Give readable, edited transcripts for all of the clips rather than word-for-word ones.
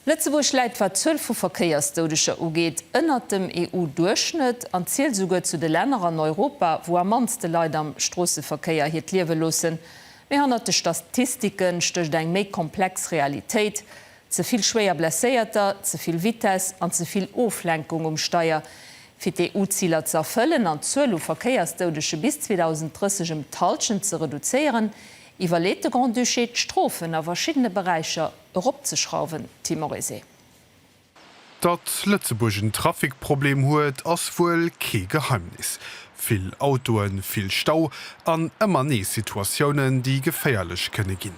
Lützeburg leit wat 12 Verkeiersdodescher ugeet ënnert dem EU-Durchschnitt an Zielsuge zu de Länder an Europa, wo am manste Leiit am Strasseverkeier hiet liewe losen. Wir hannerte Statistiken stöch eng méi komplex Realität, zuviel schwéier blesséierter, zuviel Vites an zuviel Oflenkung Steuer. Fi EU-Zieler ze erfüllen an 12 Verkeiersdodesche bis 2030 im Talschen zu reduzieren, iwwerläet de Grand Duché Strophen a verschiedene Bereiche opzeschrauben, Timorisé. Dat Lützeburg ein Trafikproblem huet ass wohl ke Geheimnis. Viel Autoen, viel Stau an ëmmer nee Situationen, die geféierlech kënne ginn.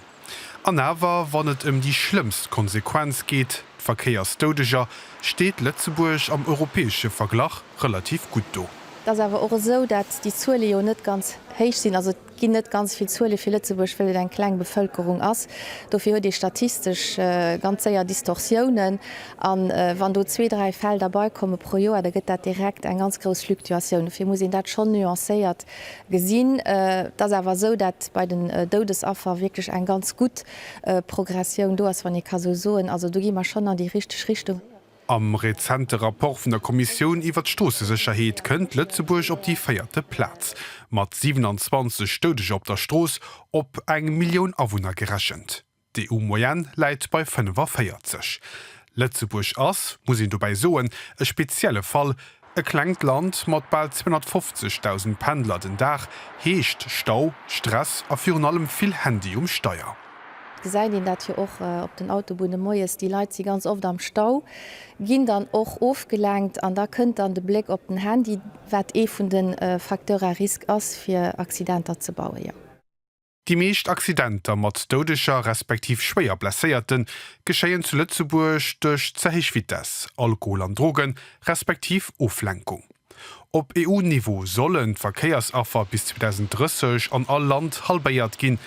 An awer wann et die schlimmst Konsequenz geht, Verkeiersdodeger, steht Lützeburg am europäesche Verglach relativ gut do. Das awer auch so, dat die Zuele net ganz héich sinn, also ginn net ganz viel Zuele fir Lützeburg will eng kleng Bevölkerung ass. Dofir huet Di statistisch ganzéier Distorsionen an wann du 2-3 Fäll dabei komme pro Joer, da gëtt dat direkt eng ganz gros Fluktuatioun. Fir muss dat schon nuancéiert gesinn. Das awer so, dat bei den Dodesaffer wirklich eng ganz gut Progressioun do ass wann ich kann so soen. Also du gimmer schon an die richtige Richtung. Am rezente Rapport von der Kommission iwwer Strassensicherheit kënnt Lützeburg op die 4. Platz, mat 27 Stodege op der Stroos op 1 Million Einwohner gerechnet. Die EU-Moyenne leiit bei 45. Lützeburg ass, muss ihn dabei soen, e spezielle Fall, e klengt Land mat bald 250.000 Pendler den Dach, heescht Stau, Stress a virun allem viel Handy Steuer. Gesäin Di dat hier och op den Autobune Moies, die Leiit sie ganz oft am Stau, ginn dann och ofgelenkt, an da kënnt an de Blick op den Handy, wat vun den Faktorer Risk ass fir Accidenter ze bauen. Ja. Die meescht Accidenter mat dodescher respektiv schwéier blesséierten geschéien zu Lützeburg durch zehich Vites, Alkohol an Drogen respektiv Oflenkung. Op EU-Niveau sollen Verkehrsaffer bis 2030 an all Land halbéiert ginn.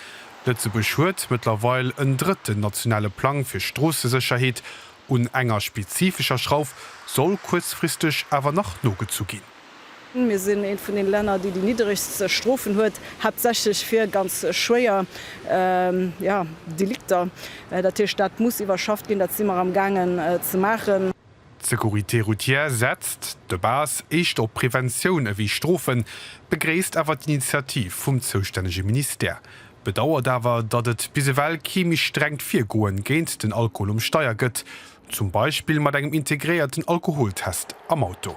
Lützeburg huet mittlerweile een dritten nationale Plan für Strassensicherheit und enger spezifischer Schrauf soll kurzfristig aber noch no zugehen. Wir sind ein von den Ländern, die niedrigsten Strophen hat, hauptsächlich für ganz schwer Delikte. Der Stadt muss überschafft gehen, das immer am Gangen zu machen. Sécurité routière setzt de Bas echt op Prävention wie Strophen, begräst aber die Initiative vom zuständigen Minister. Bedauert awer, dat et bisewel chemisch streng 4 Goen géint den Alkohol Steuer gëtt, zum Beispiel mat engem integrierten Alkoholtest am Auto.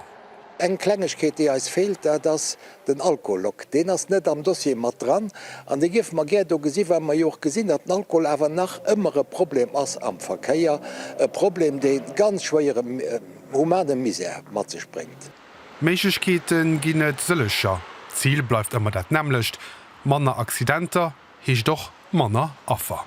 Eng Kklengegkeet die als fehlt, dats den Alkohollock. Den ass net am Dossier mat dran, an de gif mag do gesi ma joch gesinn, dat Alkohol awer nach ëmmere Problem ass am Verkeier, e Problem de ganz schwiere humane Misère mat ze springt. Meichkeeten ginn net sëllecher. Ziel bleifft immer dat nämlichlecht, Manner Accidenter, hich doch Manner Affer.